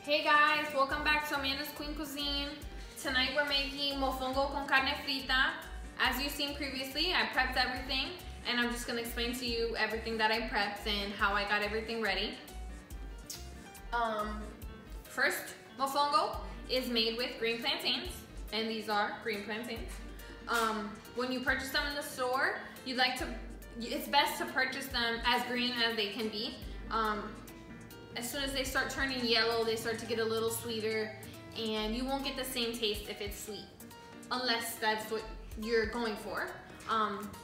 Hey guys, welcome back to Amanda's Queen Cuisine. Tonight we're making mofongo con carne frita. As you've seen previously, I prepped everything and I'm just gonna explain to you everything that I prepped and how I got everything ready. First, mofongo is made with green plantains, and these are green plantains. When you purchase them in the store, it's best to purchase them as green as they can be. As soon as they start turning yellow, they start to get a little sweeter, and you won't get the same taste if it's sweet, unless that's what you're going for.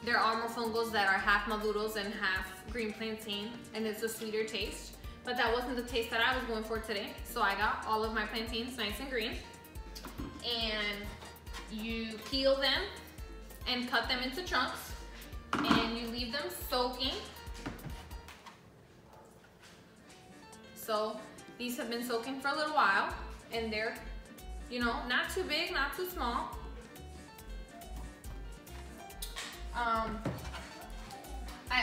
There are mofongos that are half maduros and half green plantain, and it's a sweeter taste. But that wasn't the taste that I was going for today, so I got all of my plantains nice and green. And you peel them and cut them into chunks, and you leave them soaking. So these have been soaking for a little while, and they're, not too big, not too small. I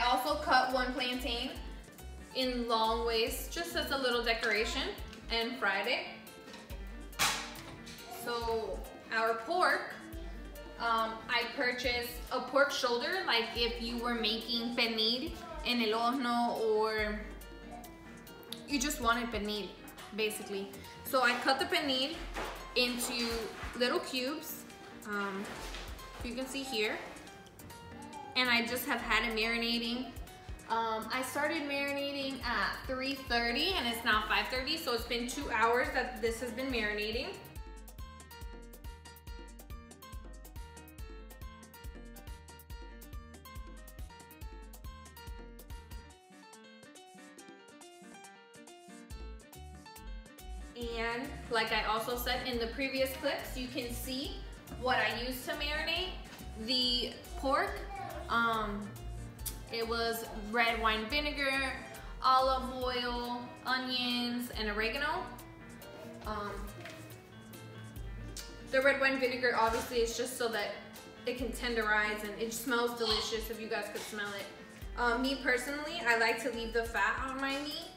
also cut one plantain in long ways, just as a little decoration, and fried it. So our pork, I purchased a pork shoulder, like if you were making pernil en el horno, or you just wanted pernil, basically. So I cut the pernil into little cubes, you can see here, and I just have had it marinating. I started marinating at 3:30 and it's now 5:30, so it's been 2 hours that this has been marinating. And like I also said in the previous clips, you can see what I used to marinate the pork. It was red wine vinegar, olive oil, onions, and oregano. The red wine vinegar obviously is just so that it can tenderize, and it smells delicious if you guys could smell it. Me personally, I like to leave the fat on my meat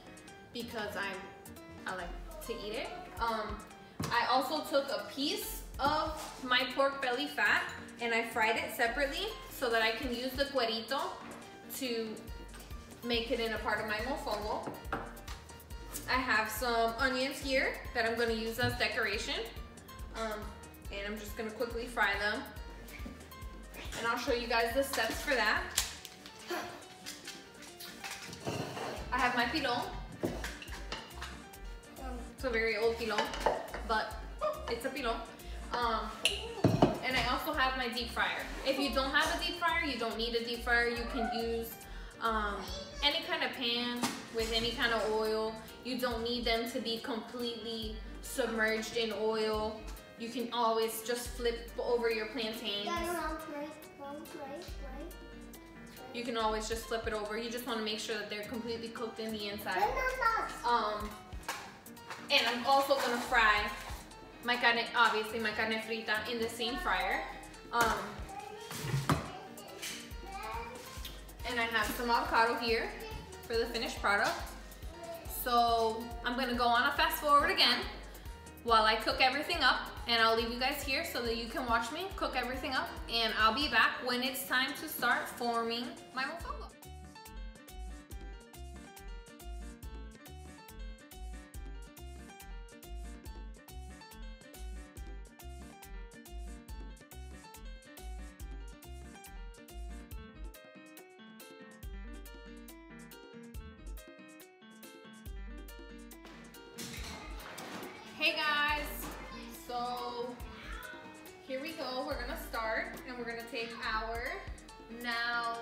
because I like to eat it. I also took a piece of my pork belly fat and I fried it separately so that I can use the cuerito to make it in a part of my mofongo. I have some onions here that I'm going to use as decoration, and I'm just going to quickly fry them, and I'll show you guys the steps for that. I have my pilon. It's a very old pilon, but it's a pilon. And I also have my deep fryer. If you don't have a deep fryer, you don't need a deep fryer. You can use any kind of pan with any kind of oil. You don't need them to be completely submerged in oil. You can always just flip over your plantains. You can always just flip it over. You just want to make sure that they're completely cooked in the inside. And I'm also gonna fry my carne, obviously my carne frita, in the same fryer. And I have some avocado here for the finished product. So I'm gonna go on a fast forward again while I cook everything up, and I'll leave you guys here so that you can watch me cook everything up, and I'll be back when it's time to start forming my mofongo. Hey guys, so here we go. We're gonna start, and we're gonna take our now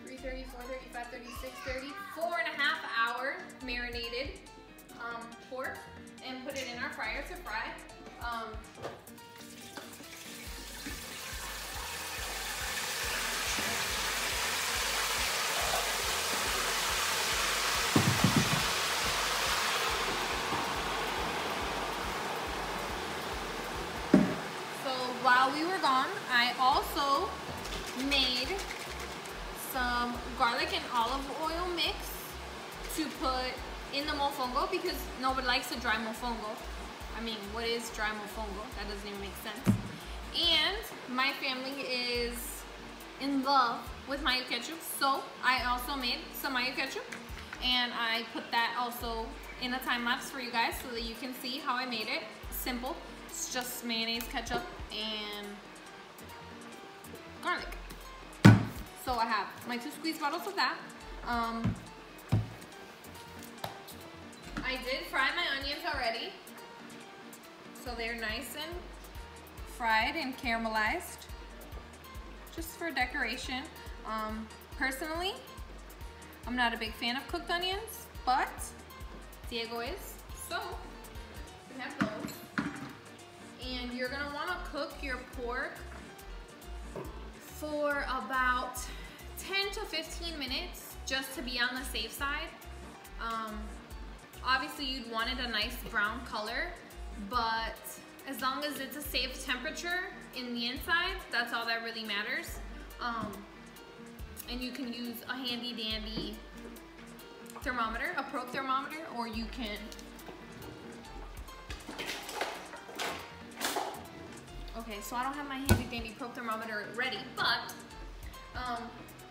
3:30, 4:30, 5:30, 6:30, 4.5 hour marinated pork, and put it in our fryer to fry. While we were gone, I also made some garlic and olive oil mix put in the mofongo because nobody likes a dry mofongo. I mean, what is dry mofongo? That doesn't even make sense. And my family is in love with mayo ketchup, so I also made some mayo ketchup, and I put that also in a time lapse for you guys so that you can see how I made it. Simple. It's just mayonnaise, ketchup, and garlic. So I have my 2 squeeze bottles of that. I did fry my onions already, so they're nice and fried and caramelized, just for decoration. Personally, I'm not a big fan of cooked onions, but Diego is, so we have those. And you're gonna wanna cook your pork for about 10 to 15 minutes, just to be on the safe side. Obviously you'd want it a nice brown color, but as long as it's a safe temperature in the inside, that's all that really matters. And you can use a handy dandy thermometer, a probe thermometer, or you can okay, so I don't have my handy dandy probe thermometer ready, but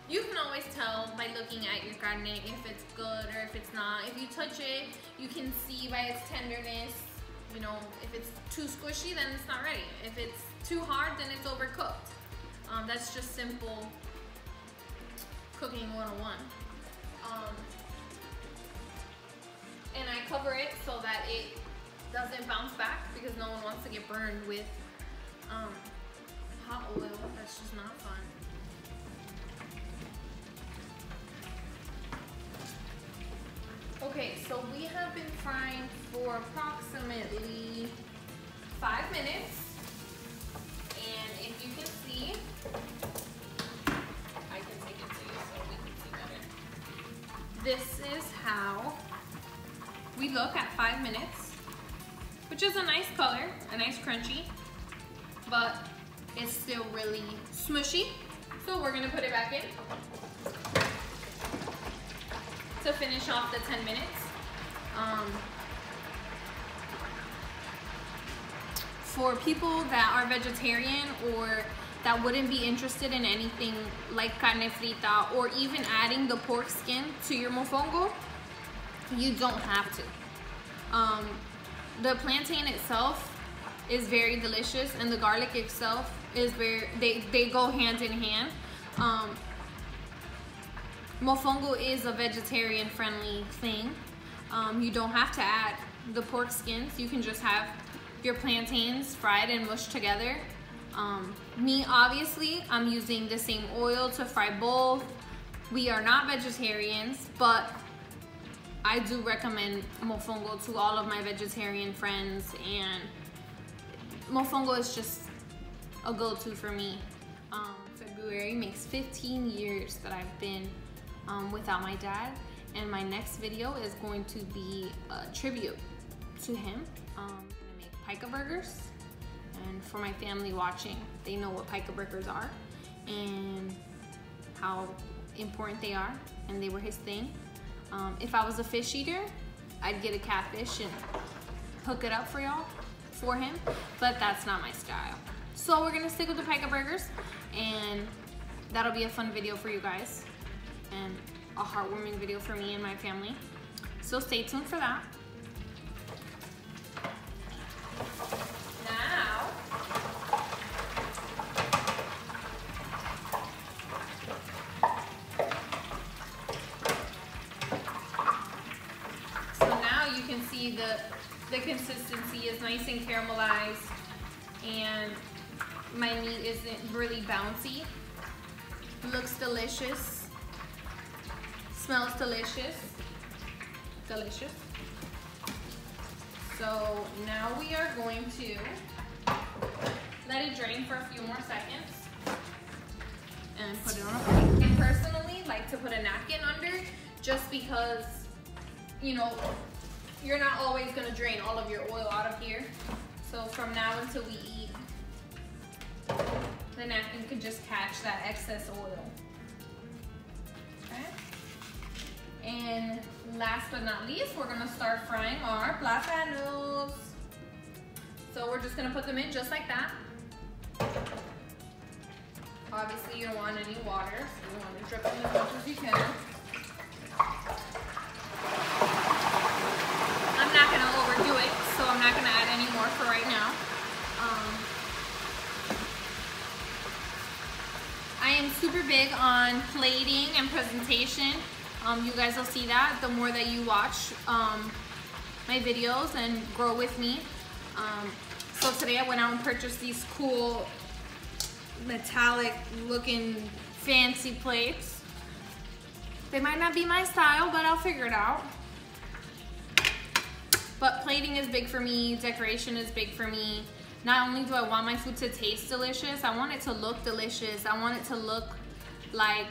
you can always tell by looking at your carne if it's good or if it's not. If you touch it, you can see by its tenderness. You know, if it's too squishy, then it's not ready. If it's too hard, then it's overcooked. That's just simple cooking 101. And I cover it so that it doesn't bounce back, because no one wants to get burned with hot oil. That's just not fun. Okay, so we have been frying for approximately 5 minutes, and if you can see, I can take it to you so we can see better. This is how we look at 5 minutes, which is a nice color, a nice crunchy, but it's still really smushy. So we're gonna put it back in to finish off the 10 minutes. For people that are vegetarian or that wouldn't be interested in anything like carne frita or even adding the pork skin to your mofongo, you don't have to. The plantain itself is very delicious, and the garlic itself is they go hand in hand. Mofongo is a vegetarian friendly thing. You don't have to add the pork skins. You can just have your plantains fried and mushed together. Me, obviously, I'm using the same oil to fry both. We are not vegetarians, but I do recommend mofongo to all of my vegetarian friends, and mofongo is just a go-to for me. February makes 15 years that I've been without my dad, and my next video is going to be a tribute to him. I'm gonna make pica burgers, and for my family watching, they know what pica burgers are and how important they are, and they were his thing. If I was a fish eater, I'd get a catfish and hook it up for y'all, for him, but that's not my style. So we're gonna stick with the pica burgers, and that'll be a fun video for you guys, and a heartwarming video for me and my family. So stay tuned for that. Now you can see the consistency is nice and caramelized, and my meat isn't really bouncy. Looks delicious, smells delicious, delicious. So now we are going to let it drain for a few more seconds and put it on a plate. I personally like to put a napkin under, just because, you know, you're not always gonna drain all of your oil out of here. So from now until we eat, the napkin could just catch that excess oil. Okay? And last but not least, we're gonna start frying our plátanos. So we're just gonna put them in just like that. Obviously, you don't want any water, so you want to drip them as much as you can. I'm not gonna overdo it, so I'm not gonna add any more for right now. I am super big on plating and presentation. You guys will see that the more that you watch my videos and grow with me. So today I went out and purchased these cool metallic looking fancy plates. They might not be my style, but I'll figure it out. But plating is big for me, decoration is big for me. Not only do I want my food to taste delicious, I want it to look delicious. I want it to look like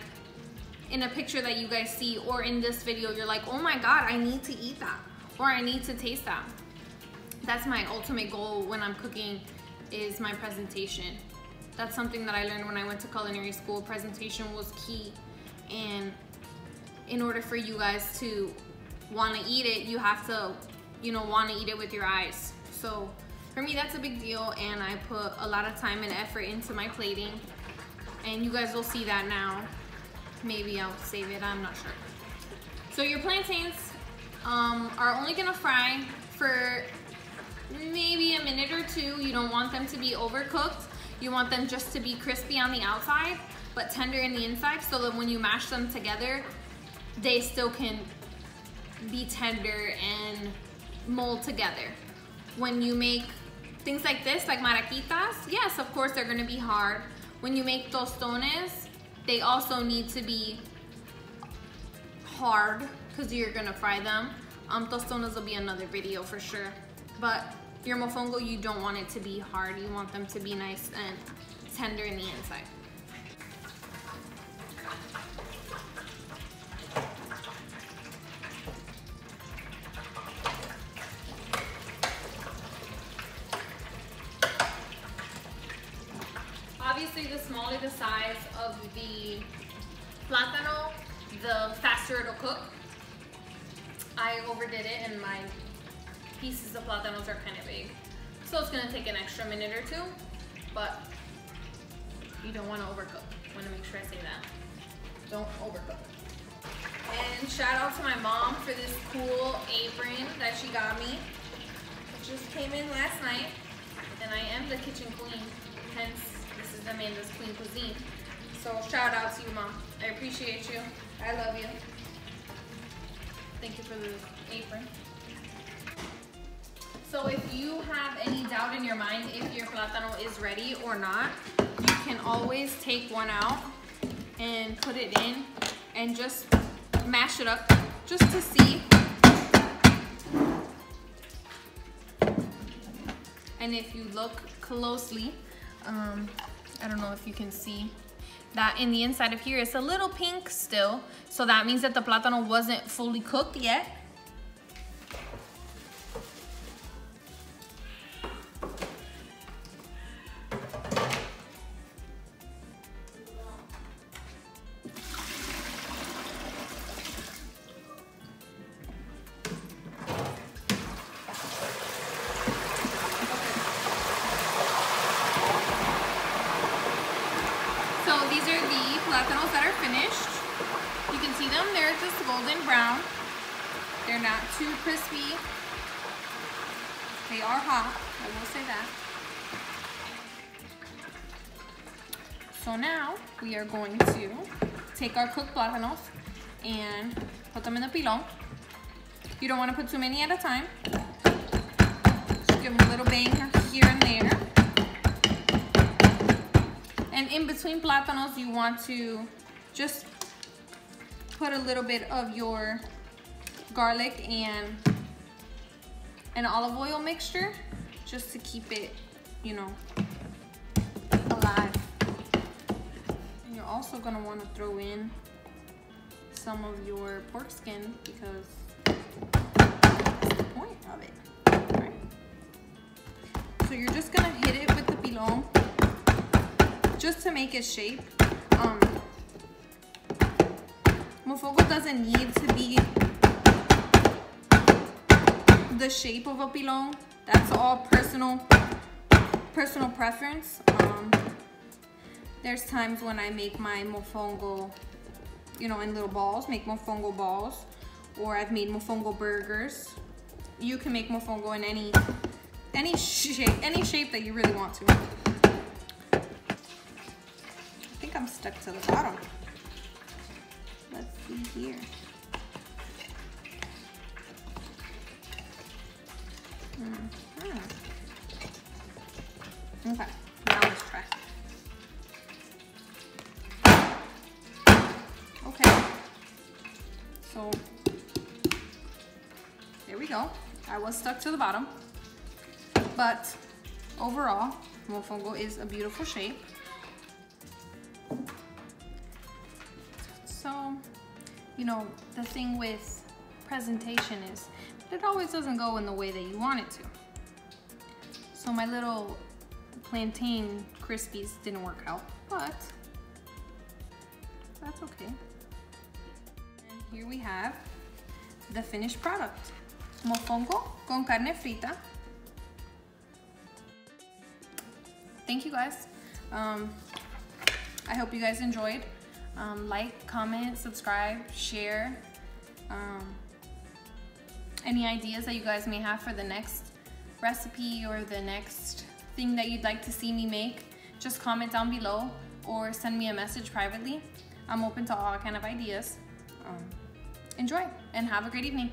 in a picture that you guys see, or in this video, you're like, oh my God, I need to eat that, or I need to taste that. That's my ultimate goal when I'm cooking, is my presentation. That's something that I learned when I went to culinary school. Presentation was key, and in order for you guys to want to eat it, you have to, you know, want to eat it with your eyes. So for me, that's a big deal, and I put a lot of time and effort into my plating, and you guys will see that now. Maybe I'll save it, I'm not sure. So your plantains are only gonna fry for maybe a minute or two. You don't want them to be overcooked. You want them just to be crispy on the outside, but tender in the inside, so that when you mash them together, they still can be tender and mold together. When you make things like this, like maraquitas, yes, of course they're gonna be hard. When you make tostones, they also need to be hard because you're gonna fry them. Tostones will be another video for sure. But your mofongo, you don't want it to be hard. You want them to be nice and tender in the inside. Obviously, the smaller the size of the plátano, the faster it'll cook. I overdid it and my pieces of plátanos are kind of big. So it's gonna take an extra minute or two, but you don't wanna overcook. I wanna make sure I say that. Don't overcook. And shout out to my mom for this cool apron that she got me. It just came in last night, and I am the kitchen queen, hence this is Amanda's Queen Cuisine. So shout out to you, Mom. I appreciate you. I love you. Thank you for the apron. So if you have any doubt in your mind if your plátano is ready or not, you can always take one out and put it in and just mash it up just to see. And if you look closely, I don't know if you can see that in the inside of here it's a little pink still, so that means that the plátano wasn't fully cooked yet. These are the plátanos that are finished. You can see them, they're just golden brown. They're not too crispy. They are hot, I will say that. So now we are going to take our cooked plátanos and put them in the pilón. You don't want to put too many at a time. Just give them a little bang here and there. And in between plátanos, you want to just put a little bit of your garlic and an olive oil mixture just to keep it, you know, alive. And you're also gonna want to throw in some of your pork skin because that's the point of it. All right. So you're just gonna hit it with the pilón just to make its shape. Mofongo doesn't need to be the shape of a pilon. That's all personal preference. There's times when I make my mofongo, you know, in little balls, make mofongo balls, or I've made mofongo burgers. You can make mofongo in any shape that you really want to. I think I'm stuck to the bottom. Let's see here. Okay, now let's try. Okay, so there we go. I was stuck to the bottom, but overall, mofongo is a beautiful shape. So, you know, the thing with presentation is it always doesn't go in the way that you want it to. So my little plantain crispies didn't work out, but that's okay. And here we have the finished product. Mofongo con carne frita. Thank you guys. I hope you guys enjoyed. Like, comment, subscribe, share. Any ideas that you guys may have for the next recipe or the next thing that you'd like to see me make, just comment down below or send me a message privately. I'm open to all kind of ideas. Enjoy and have a great evening.